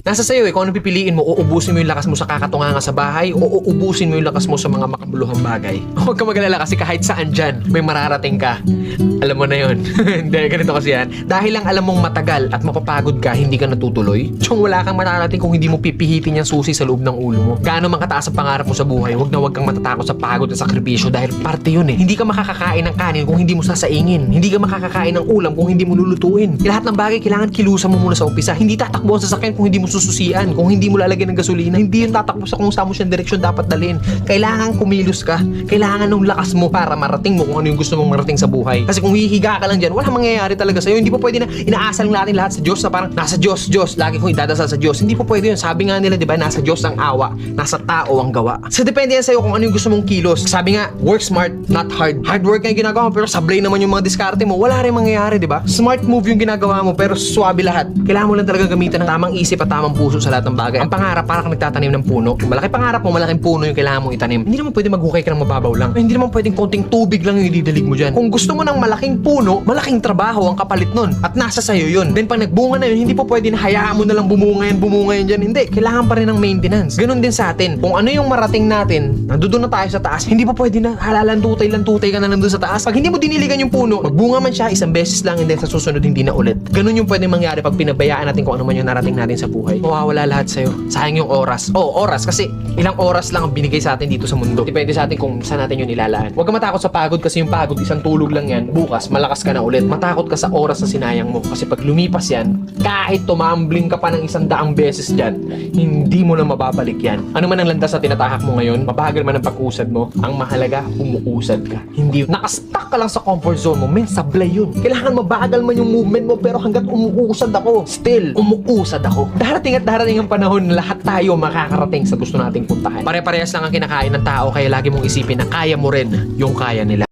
Nasa sayo kung ano pipiliin mo, uubusin mo yung lakas mo sa kakatunganga sa bahay o uubusin mo yung lakas mo sa mga makabuluhang bagay. Huwag ka mag-alala kasi kahit saan dyan, may mararating ka. Alam mo na yun. Hindi, ganito kasi yan. Dahil lang alam mong matagal at mapapagod ka, hindi ka natutuloy. Tsong wala kang mararating kung hindi mo pipihitin yung susi sa loob ng ulo mo. Gaano man kataas ang pangarap mo sa buhay, huwag kang matatakot sa pagod at sakripisyo dahil parte yun eh. Hindi ka makakakain ng kanin kung hindi mo sasaingin. Hindi ka makakakain ng ulam kung hindi mo lulutuin. Lahat ng bagay kailangan kilusan mo muna sa umpisa. Hindi tatakbo ang sasakyan kung hindi mo sususian, kung hindi mo lalagyan ng gasolina, hindi yun tatakbo sa kung saan mo siyang direksyon dapat dalhin. Kailangan kumilos ka. Kailangan ng lakas mo para marating mo kung ano yung gusto mong marating sa buhay. Kasi kung hihiga ka lang dyan, wala mangyayari talaga sa'yo. Hindi po pwede na inaasal natin lahat sa Diyos na parang nasa Diyos, lagi kong idadasal sa Diyos. Hindi po pwede yun. Sabi nga nila, di ba, nasa Diyos ang awa, nasa tao ang gawa. So depende yan sa'yo kung ano yung gusto mong kilos. Sabi nga, work smart, not hard. Hard work yung ginagawa mo pero sablay naman yung mga diskarte mo. Wala rin mangyayari, di ba? Smart move yung ginagawa mo pero swabe lahat. Kailangan mo lang talaga gamitan ng tamang isip at tamang puso sa lahat ng bagay. Ang pangarap, para kang nagtatanim ng puno. Malaki pangarap mo, malaking puno yung kailangan mong itanim. Hindi naman pwede maghukay ka ng mababaw lang. Hindi naman pwedeng konting tubig lang yung ididilig mo dyan. Kung gusto mo ng malaking puno, malaking trabaho ang kapalit nun. At nasa sayo yun. Then pag nagbunga na yun, hindi po pwede na hayaan mo na lang bumunga yan dyan. Hindi, kailangan pa rin ng maintenance. Ganun din sa atin. Kung ano yung marating natin, nandoon na tayo sa taas, hindi pa pwede na halalan-tutay ka na nandun sa taas. Pag hindi mo diniligan yung puno, magbunga man siya isang beses lang and then sa susunod hindi na ulit. Ganun yung pwede mangyari pag pinabayaan natin kung ano man yung narating natin sa buhay. Mawawala lahat sa'yo. Sayang yung oras. Oras kasi ilang oras lang ang binigay sa atin dito sa mundo. Depende sa atin kung saan natin yun ilalaan. Huwag ka matakot sa pagod kasi yung pagod isang tulog lang yan. Bukas malakas ka na ulit. Matakot ka sa oras na sinayang mo kasi pag lumipas yan, kahit tumambling ka pa ng 100 beses dyan, hindi mo na mababalik yan. Ano man ang landas na tinatahak mo ngayon, mabagal man ang pag-usad mo, ang mahalaga, umuusad ka. Hindi nakastuck ka lang sa comfort zone mo, men, sablay yun. Kailangan mabagal man yung movement mo pero hanggat umuusad ako, still, umuusad ako. Darating at darating ang panahon na lahat tayo makakarating sa gusto nating puntahan. Pare-parehas lang ang kinakain ng tao kaya lagi mong isipin na kaya mo rin yung kaya nila.